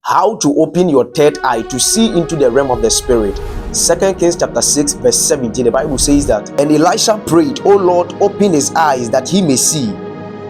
How to open your third eye to see into the realm of the spirit. 2 Kings chapter 6 verse 17, the Bible says that, and Elisha prayed, O Lord, open his eyes that he may see.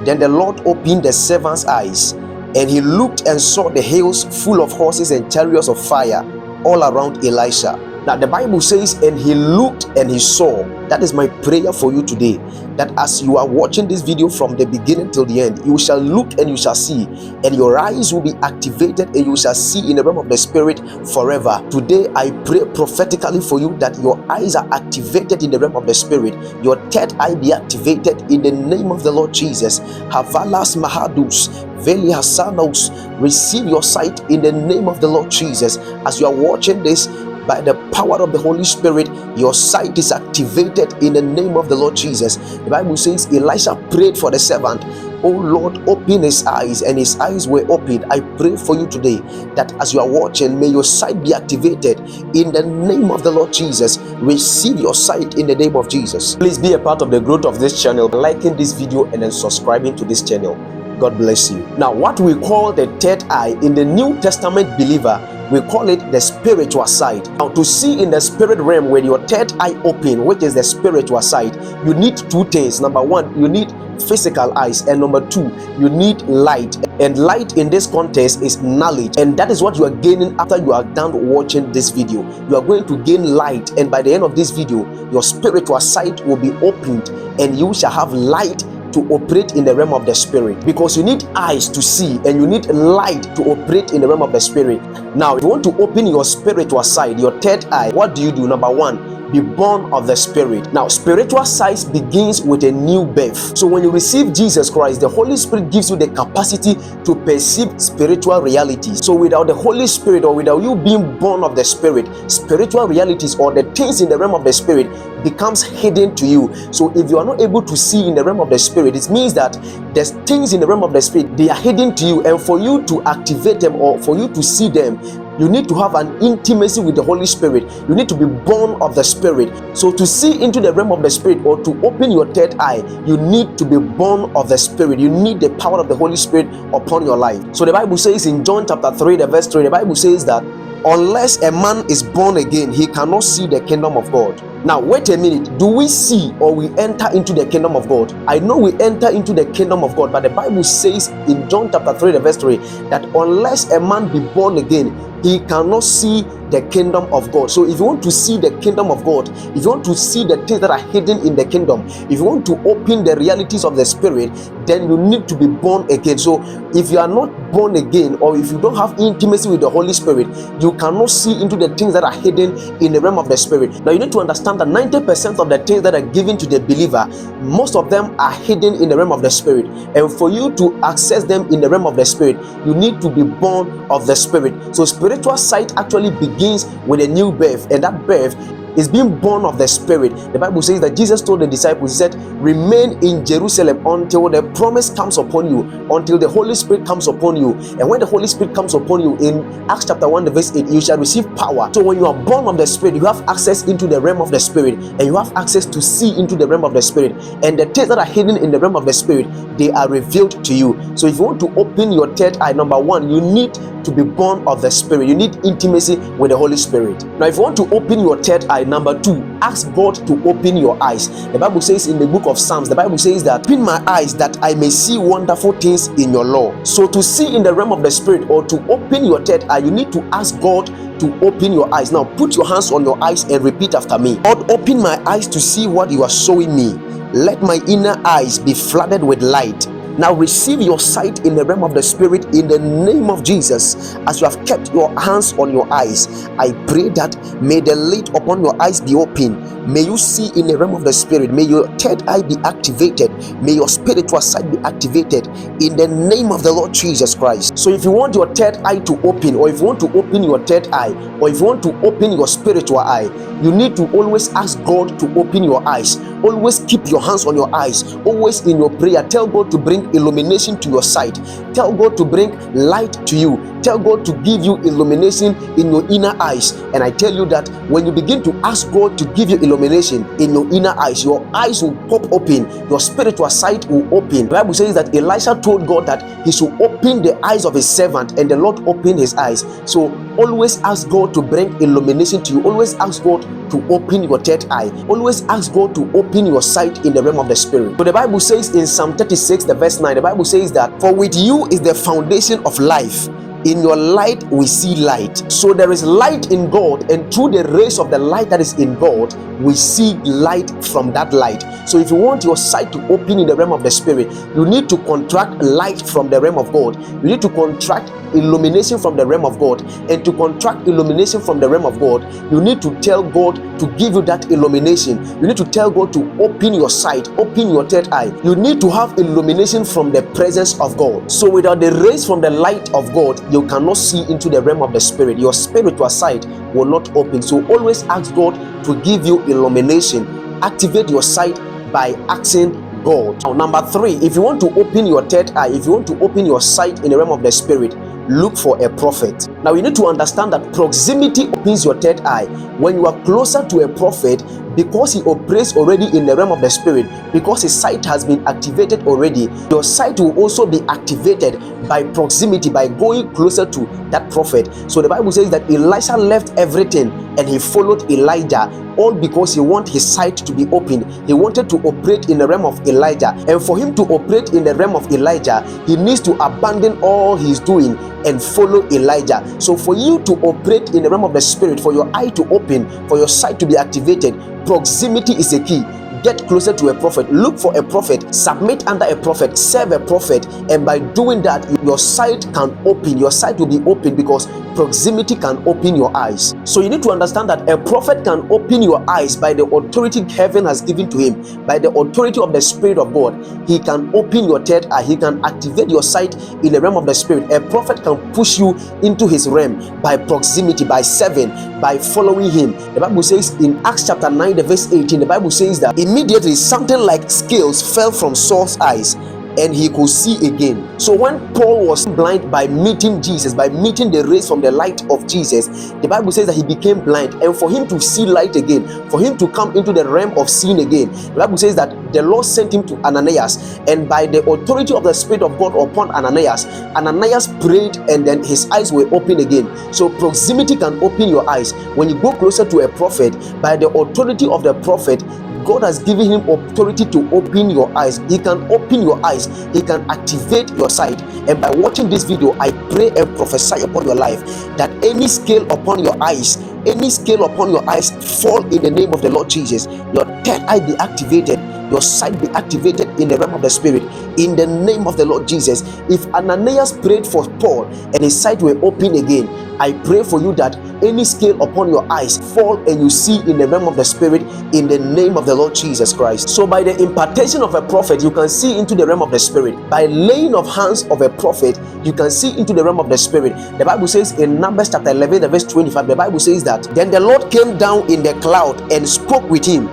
Then the Lord opened the servant's eyes, and he looked and saw the hills full of horses and chariots of fire all around Elisha. Now the Bible says, and he looked and he saw. That is my prayer for you today, that as you are watching this video from the beginning till the end, you shall look and you shall see, and your eyes will be activated and you shall see in the realm of the spirit forever. Today I pray prophetically for you that your eyes are activated in the realm of the spirit. Your third eye be activated in the name of the Lord Jesus. Havalas Mahadus, Veli Hasanos, receive your sight in the name of the Lord Jesus. As you are watching this, by the power of the Holy Spirit, your sight is activated in the name of the Lord Jesus. The Bible says Elisha prayed for the servant, oh Lord, open his eyes, and his eyes were opened. I pray for you today that as you are watching, may your sight be activated in the name of the Lord Jesus. Receive your sight in the name of Jesus. Please be a part of the growth of this channel, liking this video and then subscribing to this channel. God bless you. Now, what we call the third eye in the New Testament believer, we call it the spiritual sight. Now, to see in the spirit realm when your third eye open, which is the spiritual sight, you need two things. Number one, you need physical eyes, and number two, you need light. And light in this context is knowledge, and that is what you are gaining after you are done watching this video. You are going to gain light, and by the end of this video, your spiritual sight will be opened and you shall have light to operate in the realm of the spirit, because you need eyes to see and you need light to operate in the realm of the spirit. Now, if you want to open your spiritual side, your third eye, what do? Number one, be born of the spirit. Now, spiritual sight begins with a new birth. So when you receive Jesus Christ, the Holy Spirit gives you the capacity to perceive spiritual realities. So without the Holy Spirit, or without you being born of the spirit, spiritual realities or the things in the realm of the spirit becomes hidden to you. So if you are not able to see in the realm of the spirit, it means that there's things in the realm of the spirit, they are hidden to you, and for you to activate them or for you to see them, you need to have an intimacy with the Holy Spirit. You need to be born of the Spirit. So to see into the realm of the Spirit, or to open your third eye, you need to be born of the Spirit. You need the power of the Holy Spirit upon your life. So the Bible says in John chapter 3, the verse 3, the Bible says that unless a man is born again, he cannot see the kingdom of God. Now, wait a minute. Do we see or we enter into the kingdom of God? I know we enter into the kingdom of God, but the Bible says in John chapter 3, the verse 3, that unless a man be born again, he cannot see the kingdom of God. So if you want to see the kingdom of God, if you want to see the things that are hidden in the kingdom, if you want to open the realities of the spirit, then you need to be born again. So if you are not born again, or if you don't have intimacy with the Holy Spirit, you cannot see into the things that are hidden in the realm of the spirit. Now you need to understand that 90% of the things that are given to the believer, most of them are hidden in the realm of the spirit. And for you to access them in the realm of the spirit, you need to be born of the spirit. So spiritual sight actually begins with a new birth, and that birth is being born of the spirit. The Bible says that Jesus told the disciples, he said, remain in Jerusalem until the promise comes upon you, until the Holy Spirit comes upon you. And when the Holy Spirit comes upon you, in Acts chapter 1 verse 8, you shall receive power. So when you are born of the spirit, you have access into the realm of the spirit, and you have access to see into the realm of the spirit, and the things that are hidden in the realm of the spirit, they are revealed to you. So if you want to open your third eye, number one, you need to be born of the spirit. You need intimacy with the Holy Spirit. Now if you want to open your third eye, number two, ask God to open your eyes. The Bible says in the book of Psalms, the Bible says that, open my eyes that I may see wonderful things in your law. So to see in the realm of the spirit, or to open your third eye, you need to ask God to open your eyes. Now put your hands on your eyes and repeat after me. God, open my eyes to see what you are showing me. Let my inner eyes be flooded with light. Now receive your sight in the realm of the spirit in the name of Jesus. As you have kept your hands on your eyes, I pray that may the lid upon your eyes be open. May you see in the realm of the spirit. May your third eye be activated. May your spiritual sight be activated in the name of the Lord Jesus Christ. So if you want your third eye to open, or if you want to open your third eye, or if you want to open your spiritual eye, you need to always ask God to open your eyes. Always keep your hands on your eyes. Always in your prayer, tell God to bring bring illumination to your sight. Tell God to bring light to you. Tell God to give you illumination in your inner eyes. And I tell you that when you begin to ask God to give you illumination in your inner eyes, your eyes will pop open, your spiritual sight will open. The Bible says that Elisha told God that he should open the eyes of his servant, and the Lord opened his eyes. So always ask God to bring illumination to you. Always ask God to open your third eye. Always ask God to open your sight in the realm of the spirit. So the Bible says in Psalm 36, the verse 9, the Bible says that, "For with you is the foundation of life. In your light we see light." So there is light in God, and through the rays of the light that is in God, we see light from that light. So if you want your sight to open in the realm of the spirit, you need to contract light from the realm of God. You need to contract illumination from the realm of God. And to contract illumination from the realm of God, you need to tell God to give you that illumination. You need to tell God to open your sight, open your third eye. You need to have illumination from the presence of God. So without the rays from the light of God, you cannot see into the realm of the spirit. Your spiritual sight will not open. So always ask God to give you illumination. Activate your sight by asking God. Now, number 3, if you want to open your third eye, if you want to open your sight in the realm of the spirit, look for a prophet. Now you need to understand that proximity opens your third eye. When you are closer to a prophet, because he operates already in the realm of the spirit, because his sight has been activated already, your sight will also be activated by proximity, by going closer to that prophet. So the Bible says that Elisha left everything and he followed Elijah, all because he wanted his sight to be opened. He wanted to operate in the realm of Elijah, and for him to operate in the realm of Elijah, he needs to abandon all he's doing and follow Elijah. So for you to operate in the realm of the spirit, for your eye to open, for your sight to be activated, proximity is a key. Get closer to a prophet, look for a prophet, submit under a prophet, serve a prophet, and by doing that, your sight can open. Your sight will be open because proximity can open your eyes. So you need to understand that a prophet can open your eyes by the authority heaven has given to him, by the authority of the Spirit of God. He can open your third eye. He can activate your sight in the realm of the spirit. A prophet can push you into his realm by proximity, by serving, by following him. The Bible says in Acts chapter 9, the verse 18, the Bible says that immediately something like scales fell from Saul's eyes, and he could see again. So when Paul was blind by meeting Jesus, by meeting the rays from the light of Jesus, the Bible says that he became blind, and for him to see light again, for him to come into the realm of seeing again, the Bible says that the Lord sent him to Ananias, and by the authority of the Spirit of God upon Ananias, Ananias prayed, and then his eyes were open again. So proximity can open your eyes. When you go closer to a prophet, by the authority of the prophet, God has given him authority to open your eyes. He can open your eyes. He can activate your sight. And by watching this video, I pray and prophesy upon your life that any scale upon your eyes, any scale upon your eyes fall in the name of the Lord Jesus. Your third eye be activated. Your sight be activated in the realm of the spirit in the name of the Lord Jesus. If Ananias prayed for Paul and his sight were open again, I pray for you that any scale upon your eyes fall and you see in the realm of the spirit in the name of the Lord Jesus Christ. So by the impartation of a prophet, you can see into the realm of the spirit. By laying of hands of a prophet, you can see into the realm of the spirit. The Bible says in Numbers chapter 11, the verse 25, the Bible says that, "Then the Lord came down in the cloud and spoke with him,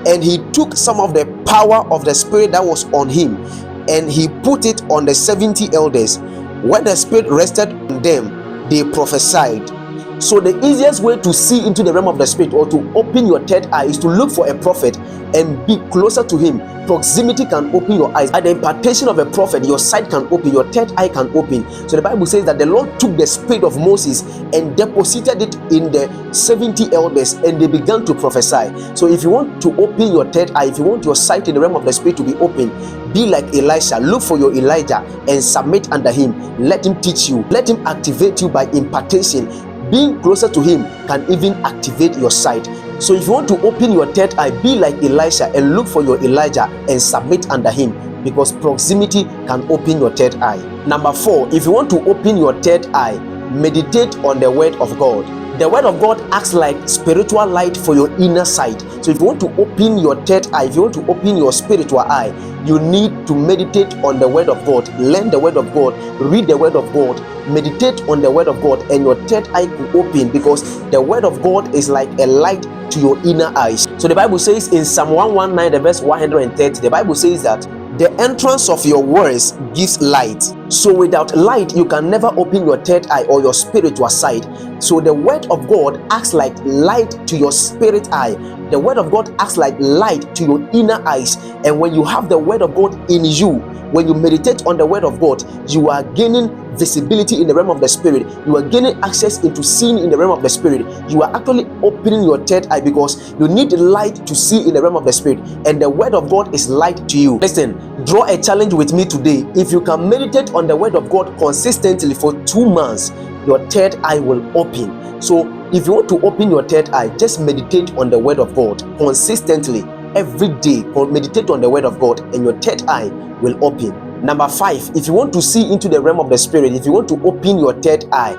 and he took some of the power of the spirit that was on him, and he put it on the 70 elders. When the spirit rested on them, they prophesied." So the easiest way to see into the realm of the spirit, or to open your third eye, is to look for a prophet and be closer to him. Proximity can open your eyes. At the impartation of a prophet, your sight can open, your third eye can open. So the Bible says that the Lord took the spirit of Moses and deposited it in the 70 elders, and they began to prophesy. So if you want to open your third eye, if you want your sight in the realm of the spirit to be open, be like Elisha. Look for your Elijah and submit under him. Let him teach you. Let him activate you by impartation. Being closer to him can even activate your sight. So if you want to open your third eye, be like Elisha and look for your Elijah and submit under him, because proximity can open your third eye. Number 4, if you want to open your third eye, meditate on the word of God. The word of God acts like spiritual light for your inner sight. So if you want to open your third eye, if you want to open your spiritual eye, you need to meditate on the word of God. Learn the word of God, read the word of God, meditate on the word of God, and your third eye will open, because the word of God is like a light to your inner eyes. So the Bible says in Psalm 119, the verse 130, the Bible says that, The entrance of your words gives light. So without light, you can never open your third eye or your spiritual sight. So the word of God acts like light to your spirit eye. The word of God acts like light to your inner eyes. And when you have the word of God in you, when you meditate on the word of God, you are gaining visibility in the realm of the spirit. You are gaining access into seeing in the realm of the spirit. You are actually opening your third eye because you need light to see in the realm of the spirit, and the word of God is light to you. Listen, draw a challenge with me today. If you can meditate on the word of God consistently for 2 months, your third eye will open. So if you want to open your third eye, just meditate on the word of God consistently every day. Meditate on the word of God and your third eye will open. Number 5, if you want to see into the realm of the spirit, if you want to open your third eye,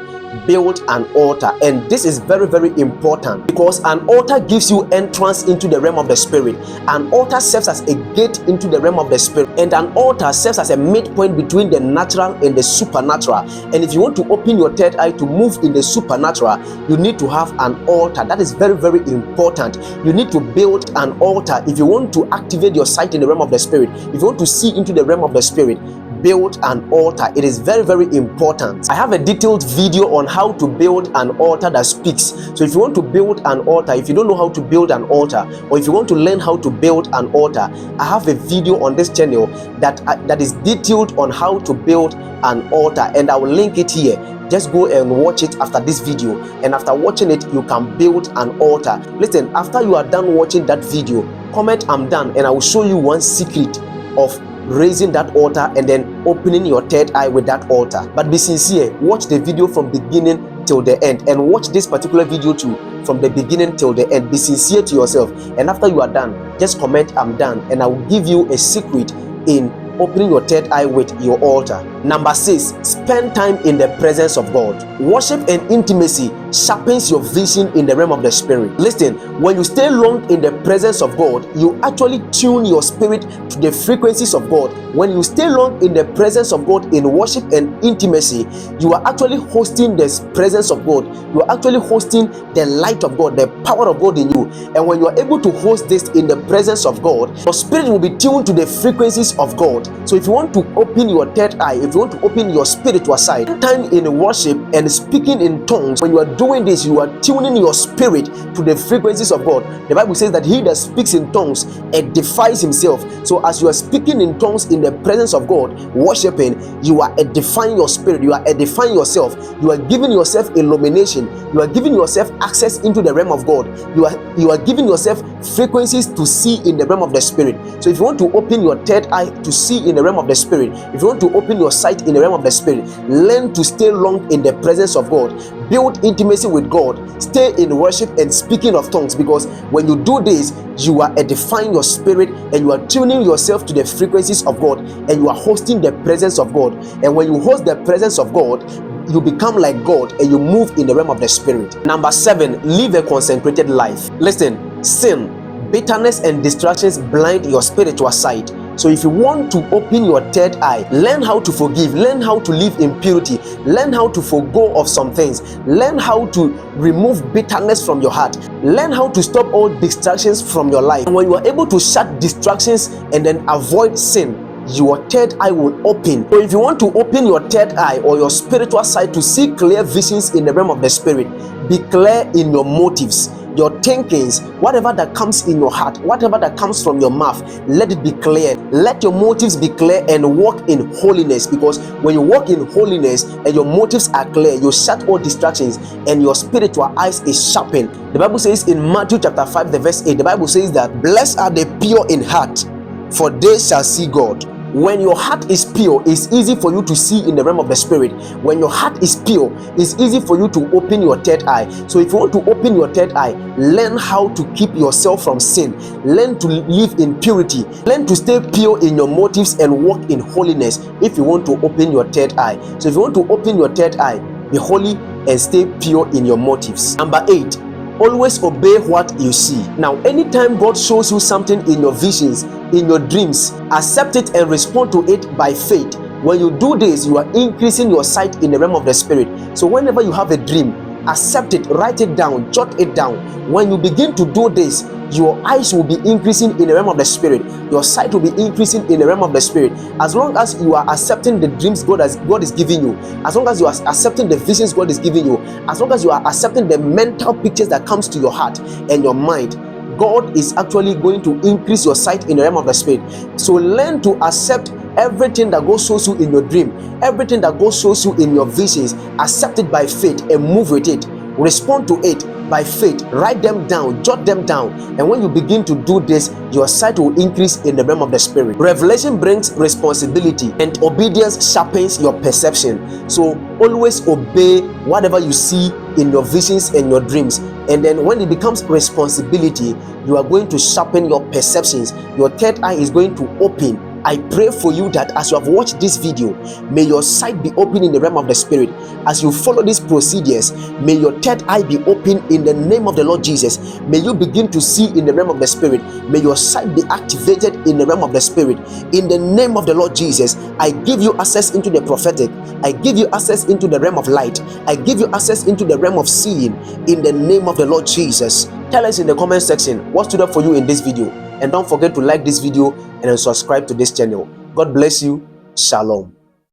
build an altar. And this is very, very important because an altar gives you entrance into the realm of the spirit. An altar serves as a gate into the realm of the spirit, and an altar serves as a midpoint between the natural and the supernatural. And if you want to open your third eye to move in the supernatural, you need to have an altar. That is very, very important. You need to build an altar if you want to activate your sight in the realm of the spirit. If you want to see into the realm of the spirit, build an altar. It is very, very important. I have a detailed video on how to build an altar that speaks. So if you want to build an altar, if you don't know how to build an altar, or if you want to learn how to build an altar, I have a video on this channel that is detailed on how to build an altar, and I will link it here. Just go and watch it after this video, and after watching it, you can build an altar. Listen, after you are done watching that video, comment "I'm done," and I will show you one secret of raising that altar and then opening your third eye with that altar. But be sincere. Watch the video from beginning till the end, and watch this particular video too from the beginning till the end. Be sincere to yourself, and after you are done, just comment "I'm done," and I will give you a secret in opening your third eye with your altar. Number 6, spend time in the presence of God. Worship and intimacy sharpens your vision in the realm of the spirit. Listen, when you stay long in the presence of God, you actually tune your spirit to the frequencies of God. When you stay long in the presence of God in worship and intimacy, you are actually hosting the presence of God. You are actually hosting the light of God, the power of God in you. And when you are able to host this in the presence of God, your spirit will be tuned to the frequencies of God. So if you want to open your third eye, if you want to open your spiritual side, time in worship and speaking in tongues. When you are doing this, you are tuning your spirit to the frequencies of God. The Bible says that he that speaks in tongues edifies himself. So as you are speaking in tongues in the presence of God, worshiping, you are edifying your spirit, you are edifying yourself, you are giving yourself illumination, you are giving yourself access into the realm of God, you are giving yourself frequencies to see in the realm of the spirit. So if you want to open your third eye to see in the realm of the spirit, if you want to open your sight in the realm of the spirit, learn to stay long in the presence of God. Build intimacy with God. Stay in worship and speaking of tongues, because when you do this, you are edifying your spirit and you are tuning yourself to the frequencies of God, and you are hosting the presence of God. And when you host the presence of God, you become like God and you move in the realm of the spirit. Number 7, live a consecrated life. Listen, sin, bitterness, and distractions blind your spiritual sight. So if you want to open your third eye, learn how to forgive, learn how to live in purity, learn how to forgo of some things, learn how to remove bitterness from your heart, learn how to stop all distractions from your life. And when you are able to shut distractions and then avoid sin, your third eye will open. So if you want to open your third eye or your spiritual side to see clear visions in the realm of the spirit, be clear in your motives, your thinkings, whatever that comes in your heart, whatever that comes from your mouth, let it be clear. Let your motives be clear and walk in holiness, because when you walk in holiness and your motives are clear, you shut all distractions and your spiritual eyes is sharpened. The Bible says in Matthew chapter 5 the verse 8, the Bible says that blessed are the pure in heart, for they shall see God. When your heart is pure, it's easy for you to see in the realm of the spirit. When your heart is pure, it's easy for you to open your third eye. So if you want to open your third eye, learn how to keep yourself from sin. Learn to live in purity. Learn to stay pure in your motives and walk in holiness if you want to open your third eye. So if you want to open your third eye, be holy and stay pure in your motives. Number 8, always obey what you see. Now, anytime God shows you something in your visions, in your dreams, accept it and respond to it by faith. When you do this, you are increasing your sight in the realm of the spirit. So whenever you have a dream, accept it, write it down, jot it down. When you begin to do this, your eyes will be increasing in the realm of the spirit. Your sight will be increasing in the realm of the spirit. As long as you are accepting the dreams God is giving you, as long as you are accepting the visions God is giving you, as long as you are accepting the mental pictures that comes to your heart and your mind, God is actually going to increase your sight in the realm of the spirit. So learn to accept everything that God shows you in your dream, everything that God shows you in your visions. Accept it by faith and move with it. Respond to it by faith. Write them down, jot them down. And when you begin to do this, your sight will increase in the realm of the spirit. Revelation brings responsibility, and obedience sharpens your perception. So always obey whatever you see in your visions and your dreams. And then when it becomes responsibility, you are going to sharpen your perceptions. Your third eye is going to open. I pray for you that as you have watched this video, may your sight be open in the realm of the spirit. As you follow these procedures, may your third eye be open in the name of the Lord Jesus. May you begin to see in the realm of the spirit. May your sight be activated in the realm of the spirit. In the name of the Lord Jesus, I give you access into the prophetic. I give you access into the realm of light. I give you access into the realm of seeing in the name of the Lord Jesus. Tell us in the comment section what stood up for you in this video. And don't forget to like this video and subscribe to this channel. God bless you. Shalom.